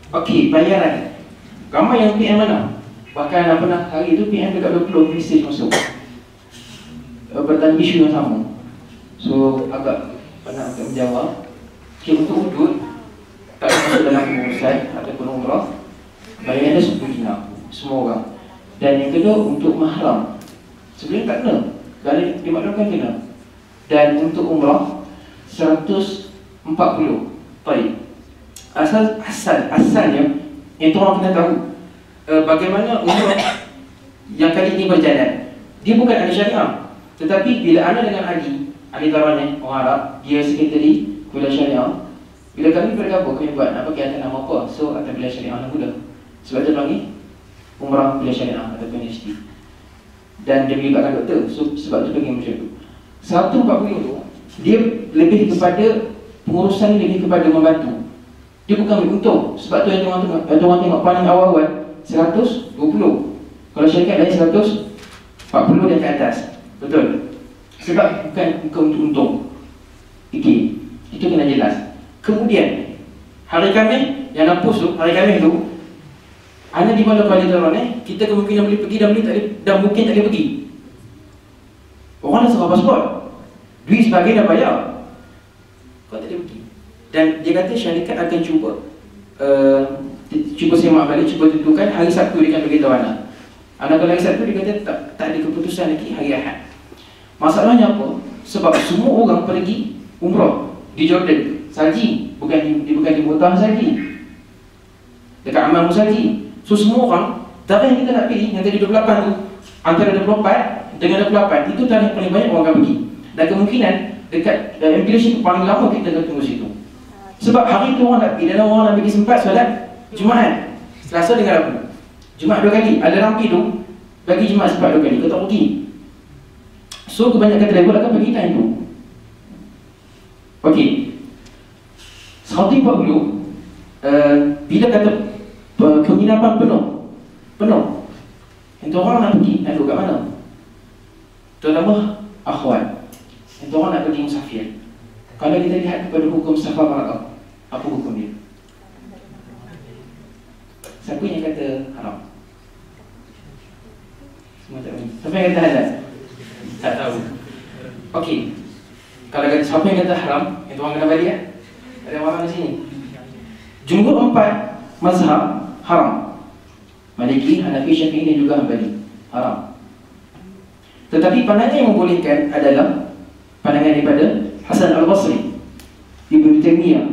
Okey, bayaran. Ramai yang PM mana? Bahkan apa nak hari tu PM dekat 20 message masuk bertanya isu yang sama. So agak penat untuk menjawab. Okay, untuk udut tak ada masuk dalam pengurusan ataupun umrah, bayaran dia 10 dinar semua orang. Dan yang kedua untuk mahram, sebenarnya tak kena, dari dimaklumkan kena. Dan untuk umrah 140. Baik. Asalnya yang tu orang kena tahu bagaimana umrah yang kali ini berjalan. Dia bukan ahli syariah, tetapi bila anda dengan ahli tarawih orang Arab, dia sekretari kuliah syariah. Bila kami bergabung, kami buat apa kegiatan nama apa? So atau kuliah syariah anak muda. Sebab tu panggil umrah kuliah syariah atau PhD. Dan dia melibatkan doktor. So sebab tu panggil macam tu. 140 tu dia lebih kepada pengurusan, lebih kepada membantu. Dia bukan untung. Sebab tu yang orang tengok paling awal-awal 120. Kalau syarikat lain 140 dan ke atas. Betul? Sebab bukan untuk untung. Okey, itu kena jelas. Kemudian hari Khamis yang hapus tu, hari Khamis tu anda di mana pada tahun kita kemungkinan boleh pergi dan mungkin tak boleh pergi. Orang dah serah pasport, duit sebagian dah bayar, kau tak boleh pergi. Dan dia kata syarikat akan cuba semak balik, cuba tentukan hari Sabtu dia akan beritahu anak. Anak kalau hari Sabtu dia kata tak ada keputusan lagi hari Ahad. Masalahnya apa? Sebab semua orang pergi umrah di Jordan, salji, bukan di Mutah salji, dekat Amman salji. So semua orang, tarikh yang kita nak pilih yang tadi 28 tu, antara 24 dengan 28 itu tarikh paling banyak orang akan pergi. Dan kemungkinan dekat immigration paling lama kita akan tunggu situ. Sebab hari tu orang nak pergi dan orang nak pergi sempat solat Jumaat, Selasa dengan Rabu. Jumaat 2 kali, ada rampi tu bagi Jumaat sempat 2 kali, kau tak pergi. So kebanyakan travel akan pergi time tu. Okey, 140 bila kata penginapan penuh, itu orang nak pergi, nak duduk kat mana? Terutama akhwat, itu orang nak pergi musafir. Kalau kita lihat kepada hukum safar mar'ah, apa hukum dia? Siapa yang kata haram? Semua tak tahu. Siapa yang kata halal? Tak tahu. Okey, kalau kata siapa yang kata haram, itu orang kena balik kan? Ada orang di sini. Jumhur 4 mazhab haram. Maliki, Hanafi, Syafi'i dan juga Hanbali. Haram. Tetapi pandangan yang membolehkan adalah pandangan daripada Hasan Al-Basri, Ibn Taymiyah,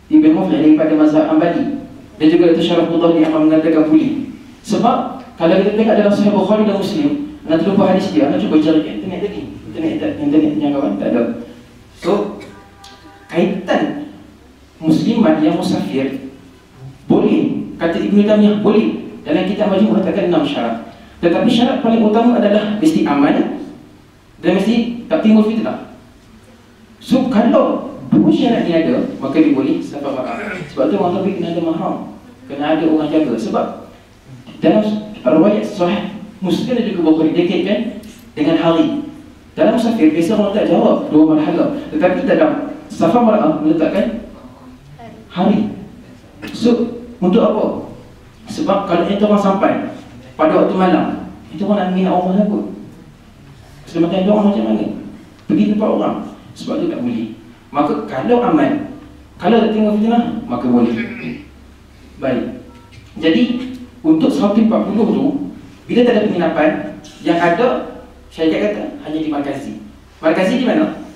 Ibn Muflih daripada mazhab Hanbali, dan juga itu Syaraf Mudhali yang mengatakan boleh. Sebab kalau kita tengok dalam Sahih Bukhari dan Muslim, anda terlupa hadis dia, anda cuba cari internet lagi. Internet yang kawan tak ada. So kaitan muslimat yang musafir boleh, kata Ibn Taymiyah boleh. Dalam kitab Majmu' mengatakan 6 syarat. Tetapi syarat paling utama adalah mesti aman dan mesti tak timbul fitnah. So kalau dua syarat ni ada, maka dia boleh safar mar'ah. Sebab tu orang Tabi kena ada mahram, kena ada orang jaga. Sebab dalam riwayat Sahih Muslim dan juga Bukhari dikaitkan dengan hari. Dalam musafir biasa orang tak jawab dua marhalah, tetapi dalam safar mar'ah meletakkan hari. So untuk apa? Sebab kalau itu orang sampai pada waktu malam, itu orang nak minat orang takut. Keselamatan itu orang macam mana? Pergi tempat orang. Sebab itu tak boleh. Maka kalau aman, kalau tak tengok fitnah, maka boleh. Baik. Jadi untuk 140 tu, bila tak ada penginapan, yang ada syarikat kata hanya di Markazi. Markazi di mana?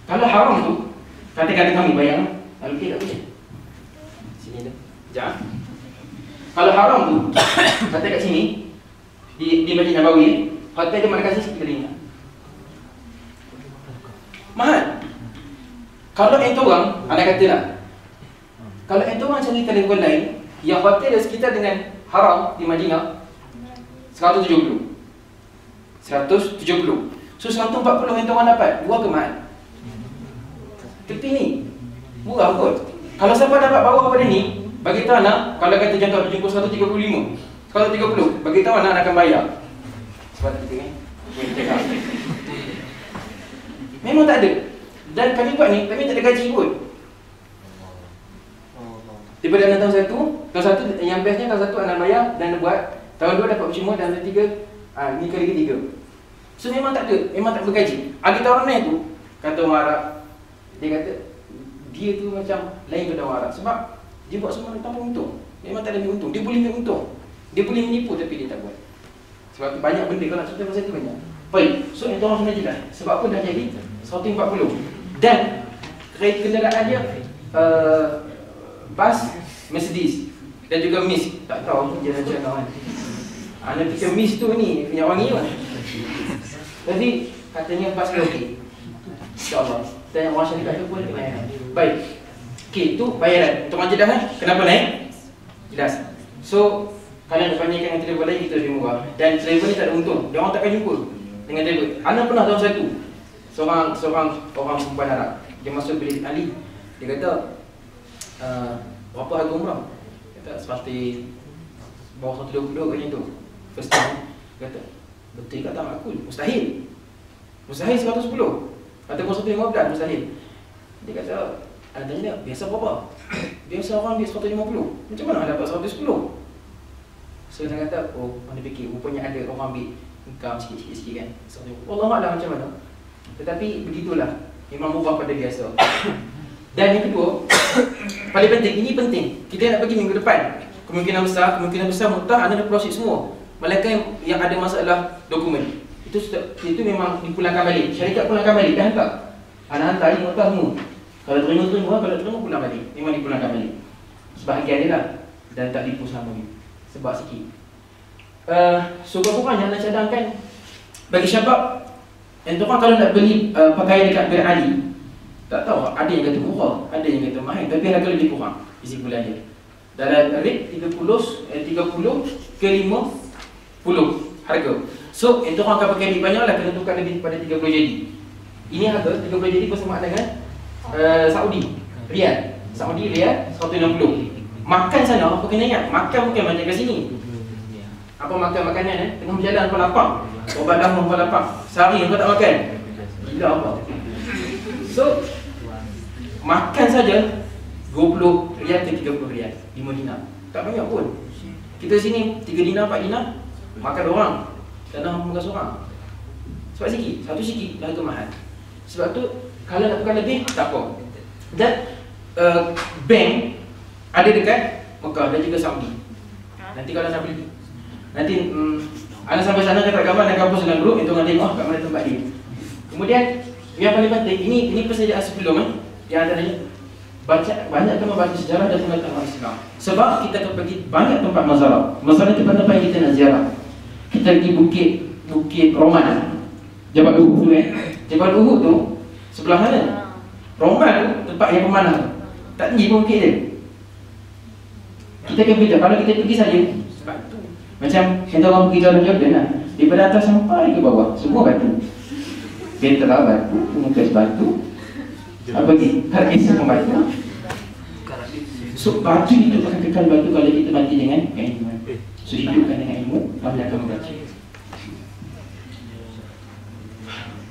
Kalau haram tu, kata-kata kami bayang, lalu kita tak boleh. Sini tu. Sekejap. Kalau haram tu, kata kat sini, di Masjid Nabawi, hotel di Markazi sekelilingnya. Mahal. Kalau itu orang, anda katalah, kalau itu orang cari telefon lain, yang hotel di sekitar dengan haram di Madinah 170. So 140 yang orang dapat, murah ke mahal? Tapi ni murah kot. Kalau siapa dapat bawah pada ni, bagi tahu anak, kalau kata contoh jumpa 135, 130, bagi tahu anak akan bayar. Sebab kita ni memang tak ada. Dan kami buat ni, kami tak ada gaji pun. Daripada anda tahun 1 yang bestnya tahun 1 anda bayar dan anda buat. Tahun 2 dapat percuma dan tahun 3 ni kali ketiga. So memang tak ada, memang tak bergaji. Ahli tawarun tu kata orang Arab, dia kata dia tu macam lain pada orang Arab sebab dia buat semua tanpa untung. Memang tak ada untung. Dia boleh ambil untung. Dia boleh menipu tapi dia tak buat. Sebab tu banyak benda kalau nak cerita pasal tu banyak. Baik, so yang orang sebenarnya dah. Sebab apa dah jadi 140. Dan kenderaan dia bas Mercedes dan juga Miss. Tak tahu apa dia nak cakap kan. Anda fikir Miss tu ni punya wangi kan. Jadi katanya bas dia okey. InsyaAllah. Dan yang orang syarikat tu pun bayaran. Baik. Okey, tu bayaran. Untuk majedah kan, kenapa naik? Jelas. So, kalian nak panggilkan dengan driver lain, kita lebih murah. Dan driver ni tak ada untung. Dia orang takkan jumpa dengan driver. Anda pernah tahun 1 seorang orang perempuan Arab. Dia masuk bilik Ali. Dia kata berapa harga umrah? Kata seperti bawah 120 macam tu. First time. Dia kata betul ke tak makul? Mustahil. Mustahil 110. Ataupun 115 mustahil. Dia kata, anda tanya dia, biasa berapa? Biasa orang ambil 150. Macam mana dapat 110? So dia kata, oh mana fikir, rupanya ada orang ambil income sikit-sikit kan. Wallahualam macam mana. Tetapi begitulah, memang murah pada biasa. Dan yang kedua, paling penting, ini penting. Kita nak pergi minggu depan. Kemungkinan besar muktah anda dah proses semua. Malaikat yang ada masalah dokumen. Itu memang dipulangkan balik. Syarikat pulangkan balik, dah hantar. Anda hantar ini muktah semua. Kalau terima, kalau terima pulang balik. Memang dipulangkan balik. Sebahagian dia lah. Dan tak dipu selama ni. Sebab sikit. So berapa yang nak cadangkan bagi syabab. Yang tu kan kalau nak beli pakaian dekat Bil Ali, tak tahu, ada yang kata murah, ada yang kata mahal, tapi harga lebih kurang isi bulan dia. Dalam rate 30 ke 50 harga. So yang tu orang akan pakai lebih banyak lah, kena tukar lebih pada 30 jadi. Ini harga 30 jadi bersamaan dengan Saudi Riyal 160. Makan sana apa kena ingat, makan bukan macam kat sini. Apa makan makanan tengah berjalan kau lapar, obat dah kau lapar, sehari kau tak makan, gila apa. So makan saja 20 riyal ke 30 riyal, 5 dinar. Tak banyak pun. Kita sini 3 dinar 4 dinar makan orang, tanah makan seorang. Sebab sikit, satu sikit dah tu mahal. Sebab tu kalau nak tukar lebih tak apa. Dan bank ada dekat Mekah dan juga Saudi. Nanti kalau nak beli, nanti anda sampai sana kata gambar dan kampus dalam grup, itu orang tengok kat mana tempat dia. Kemudian yang paling penting, ini persediaan sebelum yang antaranya banyak membaca sejarah dan pengetahuan Islam. Sebab kita akan pergi banyak tempat mazarah. Mazarah itu tempat yang kita nak ziarah. Kita pergi Bukit Roman, Jabal Uhud tu Jabal Uhud tu sebelah mana? Roman tu tempat yang pemanah. Tak tinggi pun bukit dia. Kita akan pergi, kalau kita pergi saja batu. Macam kita orang pergi jalan Jordan lah. Daripada atas sampai ke bawah, semua batu. Petra batu, Mukas batu. Apa lagi? Karkis pun batu. So batu itu akan kekal batu kalau kita mati dengan ilmu. So hidupkan dengan ilmu, kami akan membaca.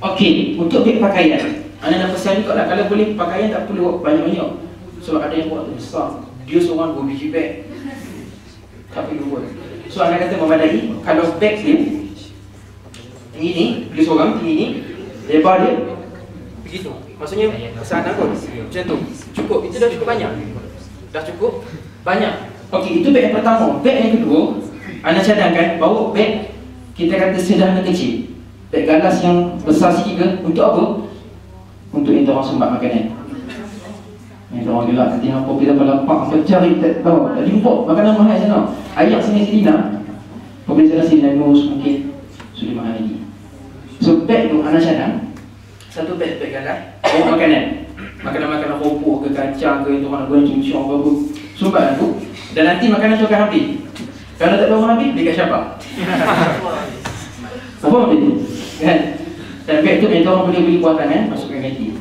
Okey, untuk beg pakaian, anda nak pesan juga lah. Kalau boleh pakaian tak perlu banyak-banyak. Sebab ada yang buat tu besar. Dia seorang 2 biji beg, tak perlu buat. So anda kata memadai. Kalau beg dia tinggi ni, dia seorang tinggi ni, lebar dia begitu. Maksudnya pesanan pun macam tu. Cukup, itu dah cukup banyak. Dah cukup banyak. Okey, itu beg yang pertama. Beg yang kedua, anda cadangkan bawa beg kita kata sederhana kecil. Beg galas yang besar sikit ke, untuk apa? Untuk yang orang sumbat makanan. Yang orang gelak nanti hampa kita berlapak, hampa cari tak tahu, tak jumpa makanan mahal sana. Ayat sini Selina, apabila sana Selina Nus mungkin sudah mahal lagi. So beg tu anda cadang, satu beg galas, bawa makanan. Makanan-makanan kopok ke kacang ke, itu orang nak goreng cium-cium apa-apa, sumbat tu. Dan nanti makanan tu akan habis. Kalau tak tahu habis, beli kat siapa? Apa benda tu? Kan? Dan beg tu orang boleh beli buatan masukkan ganti.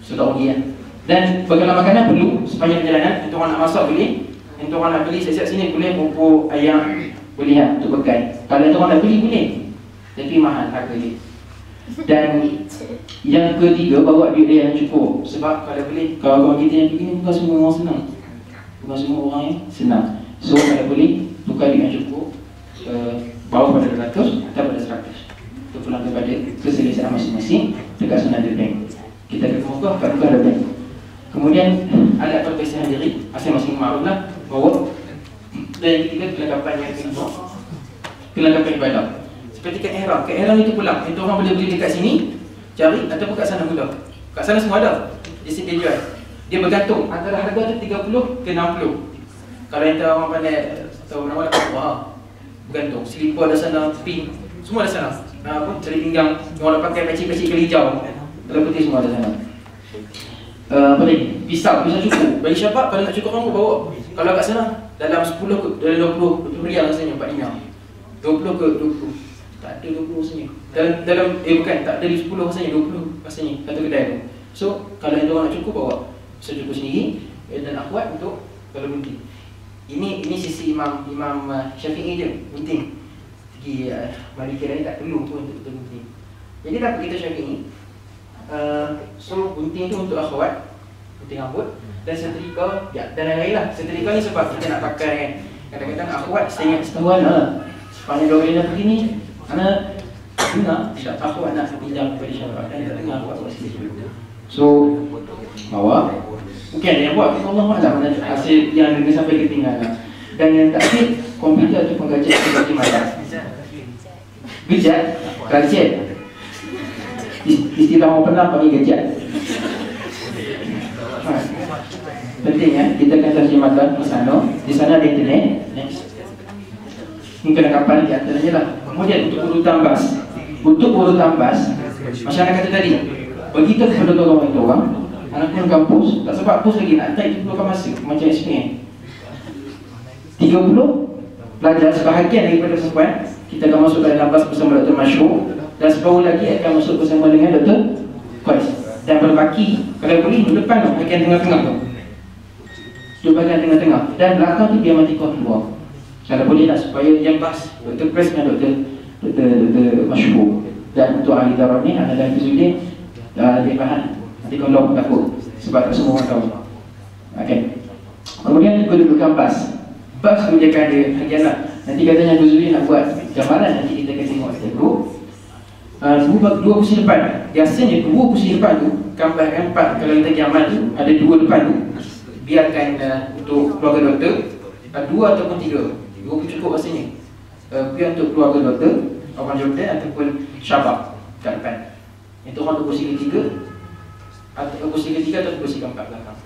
So tak rugi kan? Dan bagaimana makanan perlu sepanjang perjalanan. Untuk orang nak masak boleh, untuk orang nak beli siap-siap sini boleh, pupuk, ayam boleh lah untuk bekal. Kalau orang nak beli boleh, tapi mahal harga dia. Dan yang ketiga, bawa duit dia yang cukup. Sebab kalau boleh, kalau kita yang begini bukan semua orang senang. bukan semua orang yang senang. So kalau boleh tukar dengan cukup, bawa pada 100 atau pada 100. Itu pulang kepada keselesaan masing-masing dekat Sunnah Bank. Kita akan muka kat muka ada bank. Kemudian ada perpisahan diri masing-masing maklumlah bahawa dan yang ketiga kelengkapan yang kedua, kelengkapan ibadah. Seperti kat ihram itu pulang. Itu orang boleh beli dekat sini, cari ataupun kat sana pula. Kat sana semua ada. Dia sedia jual. Dia bergantung antara harga tu 30 ke 60. Kalau yang tahu orang pandai atau mana-mana wah, bergantung. Selipar ada sana, pin, semua ada sana. Apa cari pinggang, orang pakai peci-peci ke hijau. Kalau putih semua ada sana. Apa lagi? Pisau cukup. Bagi syabat kalau nak cukup kamu bawa. Kalau kat sana dalam 10 ke dalam 20 rial rasanya 4 dinar. 20 ke 20. Tak ada 20 rasanya. Dalam bukan, tak ada 10 rasanya, 20 rasanya satu kedai tu. So kalau yang orang nak cukup bawa. Bisa cukup sendiri dan akhwat untuk kalau gunting. Ini sisi Imam Syafi'i je, gunting. Segi Maliki lain tak perlu pun untuk gunting. Jadi apa kita Syafi'i? So gunting tu untuk akhwat, gunting rambut dan setrika ya, dan lain-lain lah. Setrika ni sebab kita nak pakai kan. Kadang-kadang akhwat saya ingat setahuan lah. Sepanjang 2 kali dah pergi ni, mana dengar tak akhwat nak pinjam kepada syabat dan tak dengar akhwat buat sendiri. So bawa, mungkin ada yang buat, Allah malam mana hasil yang dia sampai ketinggalan. Dan yang terakhir, komputer tu gadget seperti mana? Gadget, gadget. Istilah orang pernah panggil gadget. Penting ya, kita akan terjemahkan di sana. Di sana ada internet. Ini kelengkapan di antaranya lah. Kemudian untuk urutan bas. Untuk urutan bas, masyarakat tadi begitu kepada orang itu orang, anak pun kampus, tak sebab kampus lagi nak type 10 masa macam SPM. 30 pelajar sebahagian daripada perempuan kita akan masuk dalam bas bersama Dr. Masyhur dan separuh lagi akan masuk bersama dengan Dr. Qais. Dan berbaki kalau boleh di depan tu, bahagian tengah-tengah tu. Di bahagian tengah-tengah dan belakang tu biar mati kau keluar. Kalau boleh nak supaya yang bas Dr. Qais dengan Dr. Masyhur. Dan untuk ahli darah ni adalah Fizudin dia bahan nanti kalau takut sebab tak semua orang tahu. Okay. Kemudian kedudukan bas. Bas menjaga dia bahagianlah. Nanti katanya Fizudin nak buat gambaran, nanti kita akan tengok kita group. Dua kursi depan. Biasanya dua kursi depan tu gambar 4 kalau kita gambar tu ada 2 depan tu. Biarkan untuk keluarga doktor 2 ataupun 3. 2 pun cukup rasanya. Biar untuk keluarga doktor, orang Jordan ataupun Syabab kat depan. Itu orang tu kursi ketiga atau kursi ketiga atau kursi keempat belakang.